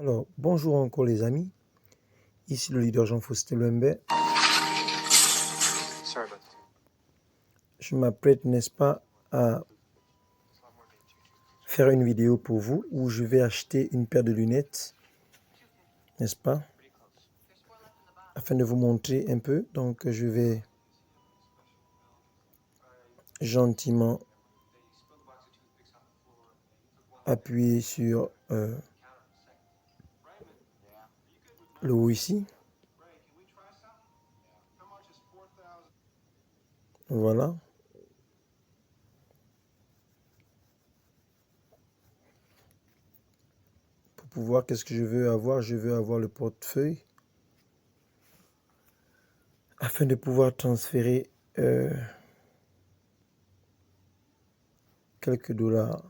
Alors, bonjour encore les amis, ici le leader Jean-Faustin Lembe. Je m'apprête, n'est-ce pas, à faire une vidéo pour vous où je vais acheter une paire de lunettes, n'est-ce pas, afin de vous montrer un peu. Donc, je vais gentiment appuyer sur le haut ici. Voilà. Pour pouvoir, qu'est-ce que je veux avoir? Je veux avoir le portefeuille afin de pouvoir transférer quelques dollars.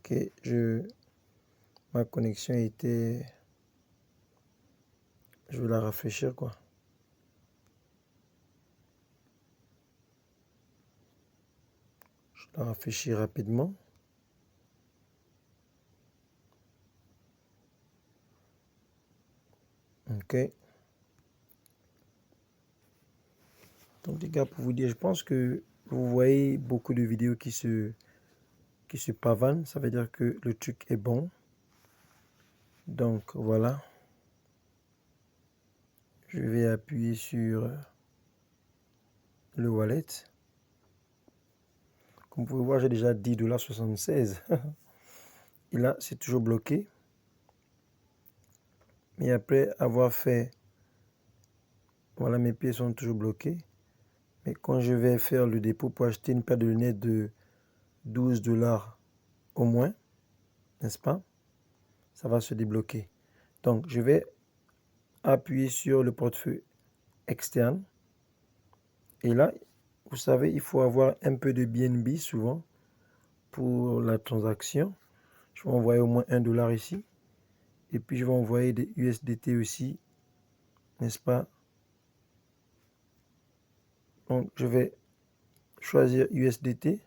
Ok, ma connexion était... Je vais la rafraîchir, quoi. Je la rafraîchis rapidement. Ok. Donc les gars, pour vous dire, je pense que vous voyez beaucoup de vidéos qui se pavanent. Ça veut dire que le truc est bon. Donc voilà. Je vais appuyer sur le wallet. Comme vous pouvez voir, j'ai déjà 10,76 $. Et là, c'est toujours bloqué. Mais après avoir fait... Voilà, mes pieds sont toujours bloqués. Mais quand je vais faire le dépôt pour acheter une paire de lunettes de 12 $ au moins, n'est-ce pas? Ça va se débloquer. Donc, je vais appuyer sur le portefeuille externe. Et là, vous savez, il faut avoir un peu de BNB souvent pour la transaction. Je vais envoyer au moins 1 $ ici. Et puis, je vais envoyer des USDT aussi, n'est-ce pas? Donc, je vais choisir USDT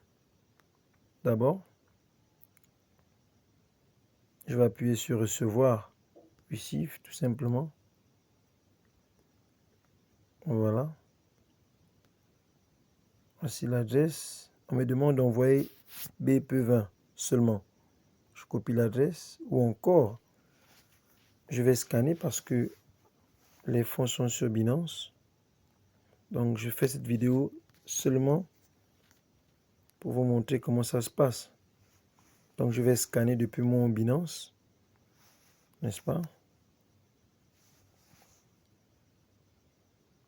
d'abord. Je vais appuyer sur recevoir ici, tout simplement. Voilà. Voici l'adresse. On me demande d'envoyer BP20 seulement. Je copie l'adresse ou encore, je vais scanner parce que les fonds sont sur Binance. Donc, je fais cette vidéo seulement pour vous montrer comment ça se passe. Donc, je vais scanner depuis mon Binance, n'est-ce pas?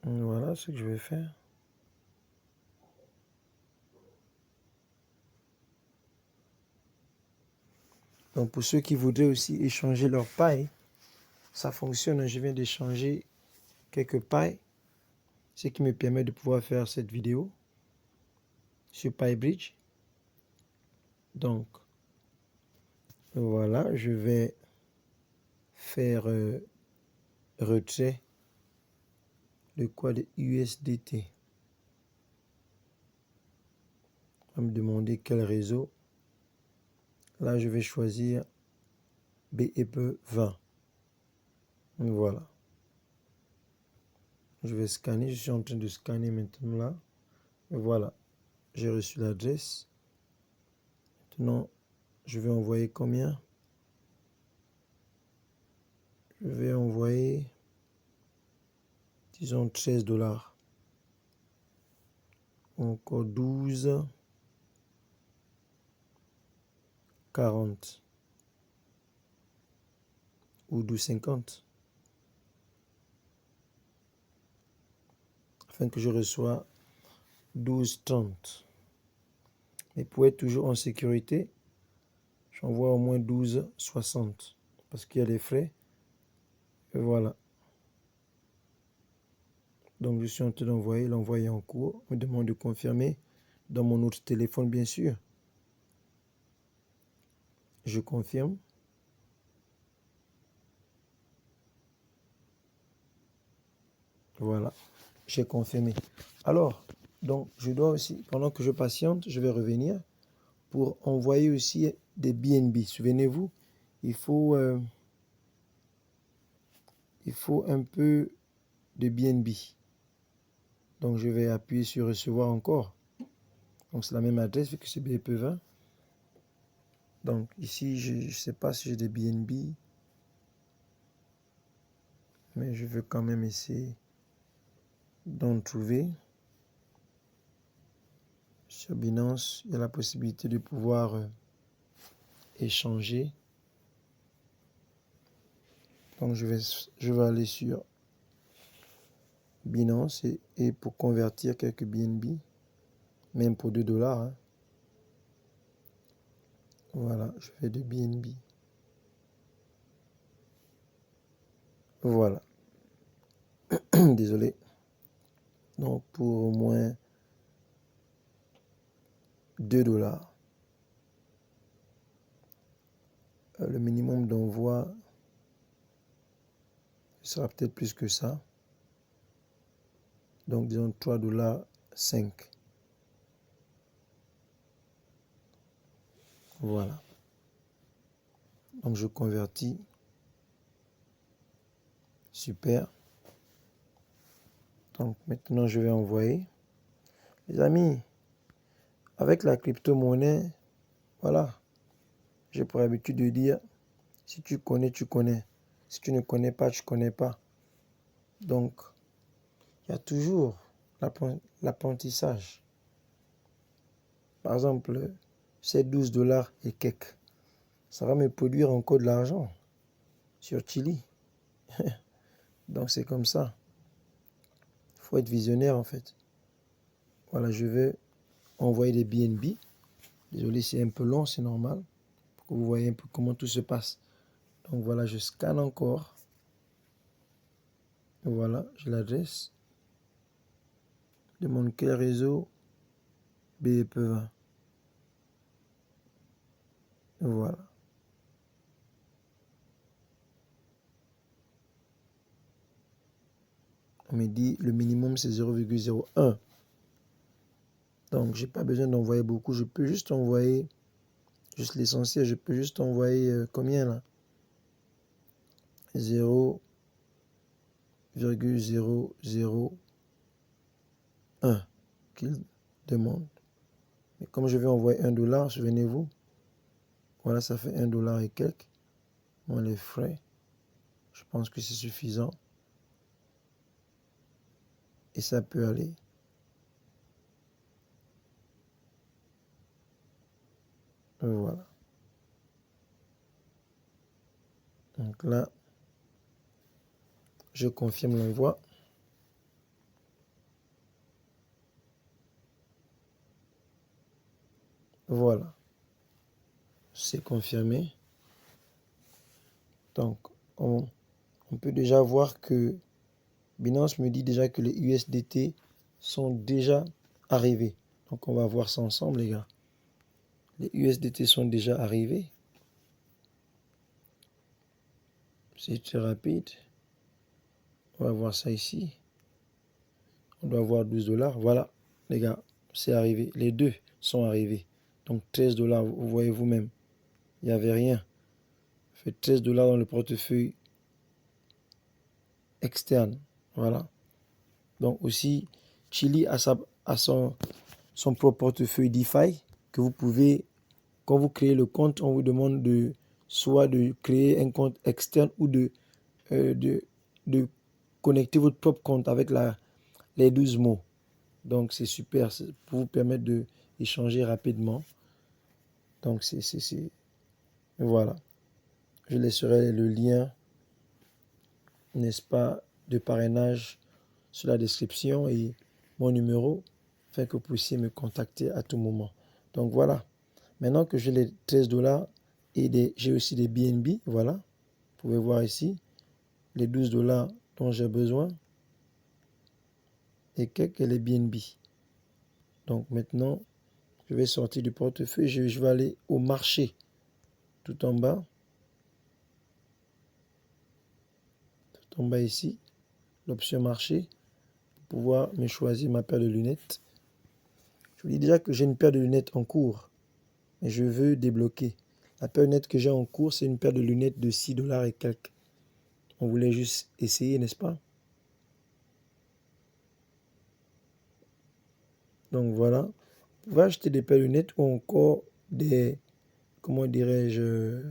Voilà ce que je vais faire. Donc, pour ceux qui voudraient aussi échanger leur paille, ça fonctionne. Je viens d'échanger quelques pailles, ce qui me permet de pouvoir faire cette vidéo sur PayBridge. Donc, voilà, je vais faire retrait de quoi de USDT. On va me demander quel réseau. Là, je vais choisir BEP20. Voilà. Je vais scanner. Je suis en train de scanner maintenant là. Et voilà. J'ai reçu l'adresse. Maintenant, je vais envoyer combien? Je vais envoyer, disons, 13 $. Encore 12, 40 ou 12,50 afin que je reçois 12,30. Mais pour être toujours en sécurité, j'envoie au moins 12,60 parce qu'il y a des frais. Et voilà. Donc je suis en train d'envoyer, l'envoyer en cours. On me demande de confirmer dans mon autre téléphone, bien sûr. Je confirme. Voilà, j'ai confirmé. Alors, donc je dois aussi, pendant que je patiente, je vais revenir pour envoyer aussi des BNB. Souvenez-vous, il faut un peu de BNB. Donc je vais appuyer sur recevoir encore. Donc c'est la même adresse vu que c'est BEP20. Donc ici, je ne sais pas si j'ai des BNB. Mais je veux quand même essayer d'en trouver. Sur Binance, il y a la possibilité de pouvoir échanger. Donc je vais aller sur Binance et pour convertir quelques BNB, même pour 2 $. Hein. Voilà, je fais de BNB. Voilà. Désolé. Donc pour au moins 2 $. Le minimum d'envoi sera peut-être plus que ça. Donc disons 3,5 $. Voilà. Donc je convertis. Super. Donc maintenant je vais envoyer. Les amis, avec la crypto-monnaie, voilà, j'ai pour habitude de dire, si tu connais, tu connais. Si tu ne connais pas, tu ne connais pas. Donc, il y a toujours l'apprentissage. Par exemple, ces 12 $ et quelques, ça va me produire encore de l'argent sur Chili. Donc, c'est comme ça. Il faut être visionnaire, en fait. Voilà, je vais envoyer des BNB. Désolé, c'est un peu long, c'est normal. Pour que vous voyez un peu comment tout se passe. Donc, voilà, je scanne encore. Voilà, je l'adresse. Demande quel réseau BEP20. Voilà. On me dit le minimum c'est 0,01. Donc j'ai pas besoin d'envoyer beaucoup. Je peux juste envoyer juste l'essentiel. Je peux juste envoyer combien là? 0,001 qu'il demande. Mais comme je vais envoyer 1 $, souvenez-vous. Voilà, ça fait 1 $ et quelques. Moins les frais. Je pense que c'est suffisant. Et ça peut aller. Voilà. Donc là, je confirme l'envoi. Voilà. C'est confirmé. Donc, on peut déjà voir que Binance me dit déjà que les USDT sont déjà arrivés. Donc, on va voir ça ensemble, les gars. Les USDT sont déjà arrivés. C'est très rapide. On va voir ça ici. On doit voir 12 $. Voilà, les gars, c'est arrivé. Les deux sont arrivés. Donc, 13 $, vous voyez vous-même. Il n'y avait rien. Ça fait 13 $ dans le portefeuille externe. Voilà. Donc, aussi, Chili a son propre portefeuille DeFi que vous pouvez, quand vous créez le compte, on vous demande soit de créer un compte externe ou de connecter votre propre compte avec les 12 mots. Donc c'est super pour vous permettre d'échanger rapidement. Donc voilà. Je laisserai le lien, n'est-ce pas, de parrainage sur la description et mon numéro afin que vous puissiez me contacter à tout moment. Donc voilà. Maintenant que j'ai les 13 $ et j'ai aussi des BNB, voilà. Vous pouvez voir ici les 12 $ dont j'ai besoin et quelques les BNB. Donc maintenant, je vais sortir du portefeuille, je vais aller au marché tout en bas. Tout en bas ici, l'option marché pour pouvoir me choisir ma paire de lunettes. Je vous dis déjà que j'ai une paire de lunettes en cours. Mais je veux débloquer. La paire de lunettes que j'ai en cours, c'est une paire de lunettes de 6 dollars et quelques. On voulait juste essayer, n'est-ce pas? Donc voilà. Vous pouvez acheter des paires de lunettes ou encore des, comment dirais-je,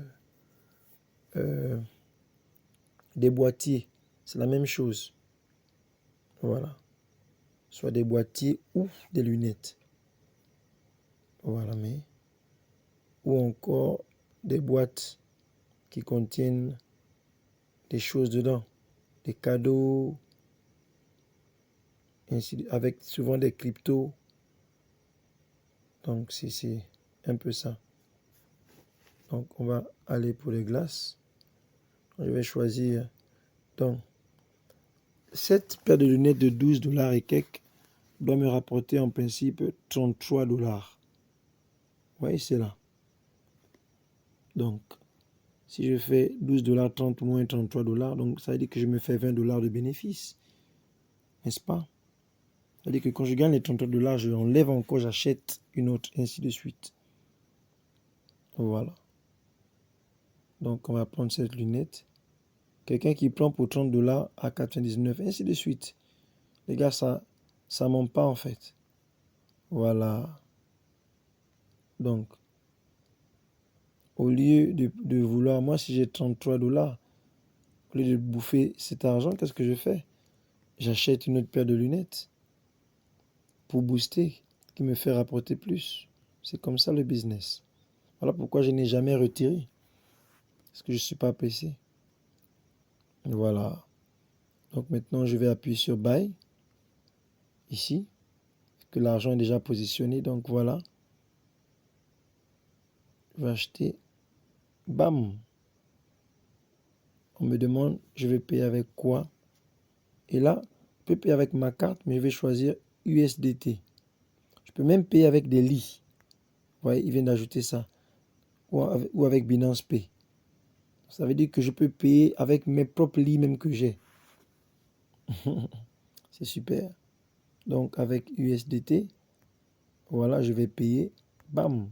des boîtiers. C'est la même chose. Voilà. Soit des boîtiers ou des lunettes. Voilà, mais. Ou encore des boîtes qui contiennent des choses dedans. Des cadeaux, avec souvent des cryptos. Donc, c'est un peu ça. Donc, on va aller pour les glaces. Je vais choisir. Donc, cette paire de lunettes de 12 dollars et quelques doit me rapporter en principe 33 dollars. Vous voyez, c'est là. Donc, si je fais 12 dollars 30 moins 33 dollars, donc ça veut dire que je me fais 20 dollars de bénéfice. N'est-ce pas? Ça veut dire que quand je gagne les 33 dollars, je enlève encore, j'achète une autre, ainsi de suite. Voilà. Donc, on va prendre cette lunette. Quelqu'un qui prend pour 30 dollars à 99, ainsi de suite. Les gars, ça ne ment pas en fait. Voilà. Donc, au lieu de vouloir, moi, si j'ai 33 dollars, au lieu de bouffer cet argent, qu'est-ce que je fais? J'achète une autre paire de lunettes pour booster, qui me fait rapporter plus. C'est comme ça le business. Voilà pourquoi je n'ai jamais retiré. Parce que je ne suis pas pressé. Voilà. Donc maintenant, je vais appuyer sur Buy. Ici. Que l'argent est déjà positionné. Donc voilà. Je vais acheter. Bam. On me demande, je vais payer avec quoi? Et là, je peux payer avec ma carte, mais je vais choisir USDT. Je peux même payer avec des lits. Vous voyez, il vient d'ajouter ça. Ou avec Binance Pay. Ça veut dire que je peux payer avec mes propres lits même que j'ai. C'est super. Donc avec USDT, voilà, je vais payer. Bam.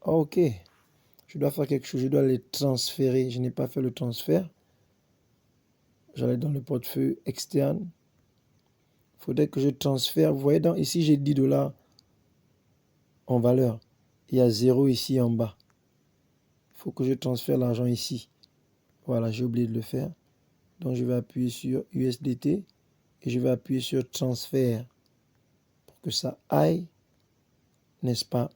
Ok. Je dois faire quelque chose. Je dois les transférer. Je n'ai pas fait le transfert. J'allais dans le portefeuille externe. Il faudrait que je transfère. Vous voyez, ici, j'ai 10 dollars en valeur. Il y a 0 ici en bas. Il faut que je transfère l'argent ici. Voilà, j'ai oublié de le faire. Donc, je vais appuyer sur USDT et je vais appuyer sur transfert pour que ça aille, n'est-ce pas,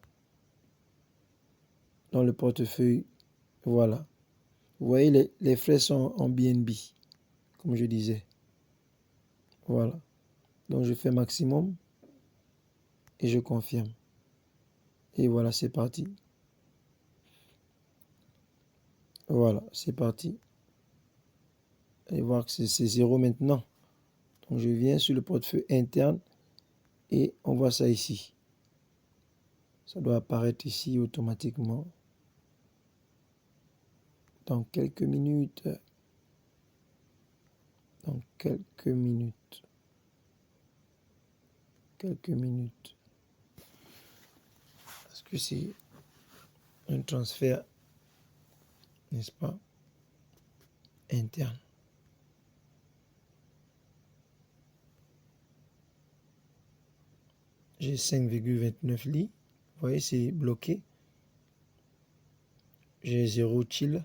dans le portefeuille. Voilà. Vous voyez, les frais sont en BNB, comme je disais. Voilà. Donc, je fais maximum et je confirme. Et voilà, c'est parti. Voilà, c'est parti. Allez voir que c'est 0 maintenant. Donc, je viens sur le portefeuille interne et on voit ça ici. Ça doit apparaître ici automatiquement. Dans quelques minutes. Dans quelques minutes. Quelques minutes. Parce que c'est un transfert, n'est-ce pas, interne. J'ai 5,29 lits. Vous voyez, c'est bloqué. J'ai 0 chill.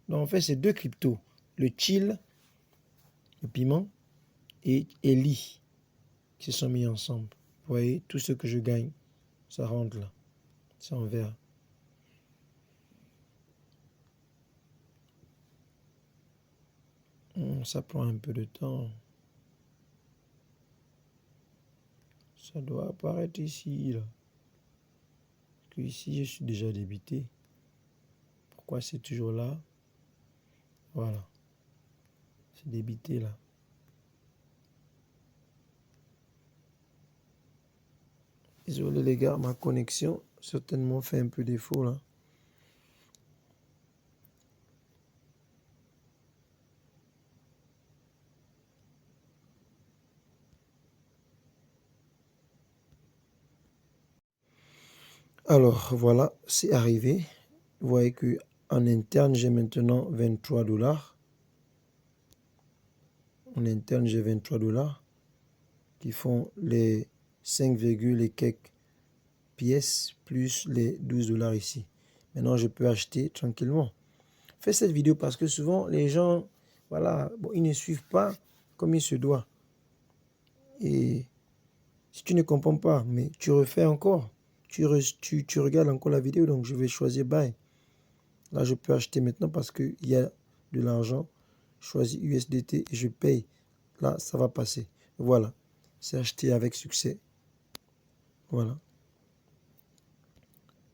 Donc en fait, c'est deux cryptos. Le chill, le piment, et lit qui se sont mis ensemble. Vous voyez, tout ce que je gagne, ça rentre là. C'est en vert. Ça prend un peu de temps. Ça doit apparaître ici, là. Parce que ici, je suis déjà débité. Pourquoi c'est toujours là? Voilà. C'est débité là. Désolé les gars, ma connexion certainement fait un peu défaut là. Alors, voilà, c'est arrivé. Vous voyez que en interne, j'ai maintenant 23 $. En interne, j'ai 23 $ qui font les 5, et quelques pièces plus les 12 $ ici. Maintenant, je peux acheter tranquillement. Fais cette vidéo parce que souvent, les gens, voilà, bon, ils ne suivent pas comme il se doit. Et si tu ne comprends pas, mais tu refais encore. Tu regardes encore la vidéo, donc je vais choisir Buy. Là, je peux acheter maintenant parce qu'il y a de l'argent. Je choisis USDT et je paye. Là, ça va passer. Voilà. C'est acheté avec succès. Voilà.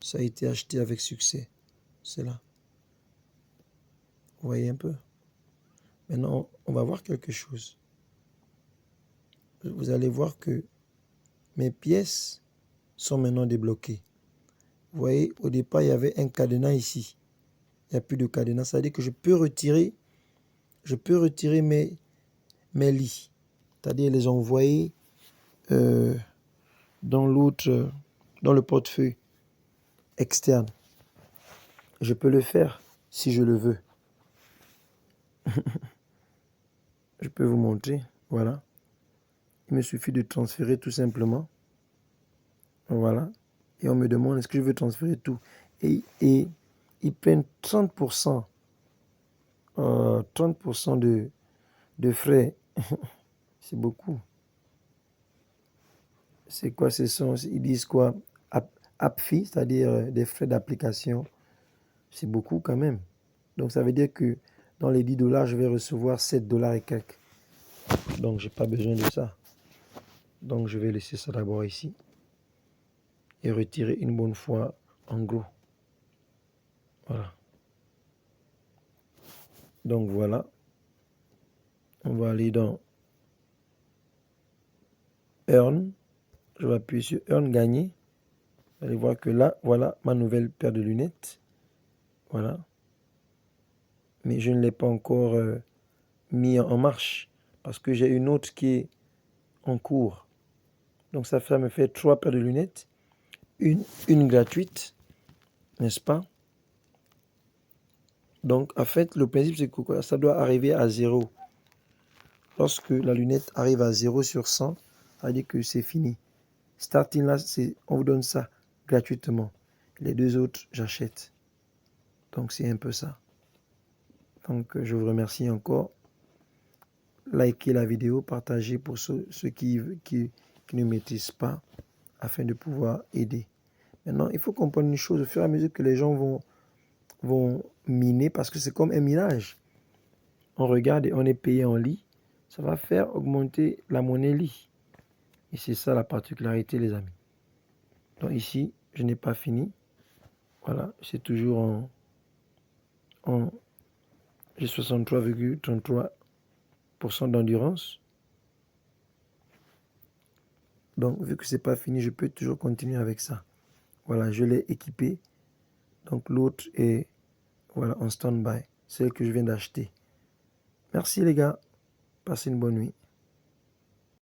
Ça a été acheté avec succès. C'est là. Vous voyez un peu. Maintenant, on va voir quelque chose. Vous allez voir que mes pièces sont maintenant débloquées. Vous voyez, au départ, il y avait un cadenas ici. Il n'y a plus de cadenas. Ça veut dire que je peux retirer mes lits. C'est-à-dire les envoyer dans l'autre, dans le portefeuille externe. Je peux le faire si je le veux. Je peux vous montrer. Voilà. Il me suffit de transférer tout simplement. Voilà. Et on me demande est-ce que je veux transférer tout. Et ils prennent 30%, 30% de frais. C'est beaucoup. C'est quoi ce sont? Ils disent quoi? App fee, c'est-à-dire des frais d'application. C'est beaucoup quand même. Donc ça veut dire que dans les 10 $, je vais recevoir 7 $ et quelques. Donc j'ai pas besoin de ça. Donc je vais laisser ça d'abord ici. Et retirer une bonne fois en gros. Voilà. Donc voilà. On va aller dans Earn. Je vais appuyer sur Earn, gagner. Vous allez voir que là, voilà ma nouvelle paire de lunettes. Voilà. Mais je ne l'ai pas encore mis en marche. Parce que j'ai une autre qui est en cours. Donc ça me fait 3 paires de lunettes. Une gratuite. N'est-ce pas? Donc en fait, le principe c'est que ça doit arriver à 0. Lorsque la lunette arrive à 0 sur 100, ça veut dire que c'est fini. Starting là, on vous donne ça gratuitement. Les deux autres, j'achète. Donc c'est un peu ça. Donc je vous remercie encore. Likez la vidéo, partagez pour ceux qui ne maîtrisent pas afin de pouvoir aider. Maintenant, il faut comprendre une chose, au fur et à mesure que les gens vont miner, parce que c'est comme un minage. On regarde et on est payé en lit. Ça va faire augmenter la monnaie lit. Et c'est ça la particularité, les amis. Donc ici, je n'ai pas fini. Voilà, c'est toujours j'ai 63,33% d'endurance. Donc, vu que c'est pas fini, je peux toujours continuer avec ça. Voilà, je l'ai équipé. Donc, l'autre est voilà, en stand-by. Celle que je viens d'acheter. Merci les gars. Passez une bonne nuit.